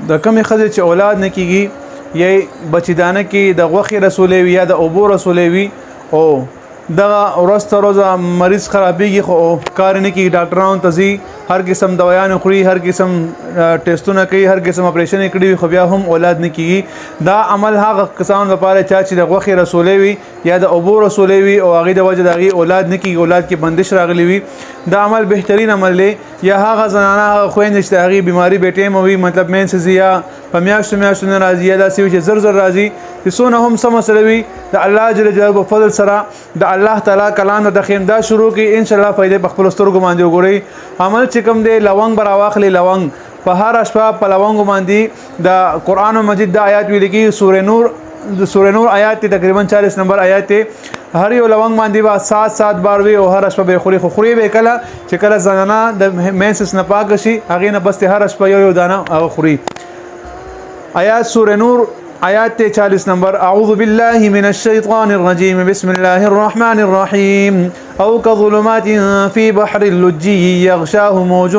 د کمی خزه چې اولاد نه کیږي یا بچیدانه کې د غوخي رسولې وي یا د اوبو رسولې وي او دغه ورسته روزه مریض خرابېږي خو کار نه کوي ډاکټرانو ته ځي هر قسم دوايان خوري هر قسم ټیسټونه کوي هر قسم اپریشن کړي خو بیا هم اولاد نه کیږي دا عمل هغه کسانو لپاره چې د غوخي رسولې وي یا د اوبو رسولې وي او هغه د وجه دغه اولاد نه کیږي اولاد کې بندش راغلی وي دا عمل بهترین عمل دی یا هغه زنانه خويندې چې هغه بیماری بیٹه موي مطلب مینس یا په میاشتو نه راځي یا داسې چې زر راځي چې څونه هم سم سره وي د الله جل جلاله په فضل سره د الله تعالی کلام د خیمدا شروع کی ان شاء الله فائدې په خپل سترګو باندې وګورئ عمل چې کوم دی لونګ برا واخلي لونګ په هر شپه په لونګ باندې د قران مجید د آیات ویل کی سورې نور آیات تقریبا 40 نمبر آیات هر یو لونګ باندې با 7 بار وی او هر شپه به خوري به کله چې کله زنانه د مینسس نه پاک شي هغه نه بس هر شپه یو دانه خوري آیات سورې نور آیات 40 نمبر اعوذ بالله من الشیطان الرجیم بسم الله الرحمن الرحیم او كظلمات في بحر اللجي يغشاه موج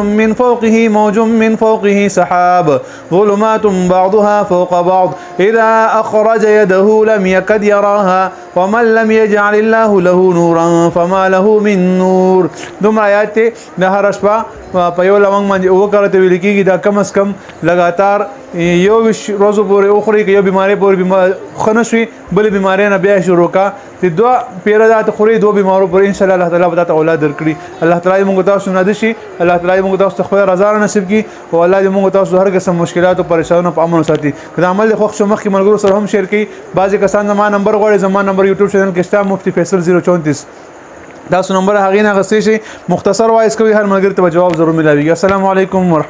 من فوقه سحاب ظلمات بعضها فوق بعض إذا أخرج يده لم يكد يراها ومن لم يجعل الله له نورا فما له من نور دوم آیات نه هر شپه په یو لونګ باندې وکړه ویل کیږي دا کم از کم لګاتار یو روزو پورې اخري کې یو بیماری پورې خنشوي بل بیماری نه بیا شروع کا ته دوه پیرادات خوري دوه بیمارو پر ان شاء الله تعالی به تاسو اولاد درکړي الله تعالی موږ تاسو نه دشي الله تعالی موږ تاسو خپل رضا نصیب کړي او الله دې موږ تاسو هر قسم مشکلات او پریشانونو په امن ساتي کله عمل خو شو مخکې ملګرو سره هم شیر کړي بعضی کسان زما نمبر غواړي زما نمبر یوټیوب چینل کې شته مفتی فیصل 034 تاسو نمبر هغه نه غسې شي مختصر وایس کوي هر ملګری ته جواب ضرور ملاوي السلام علیکم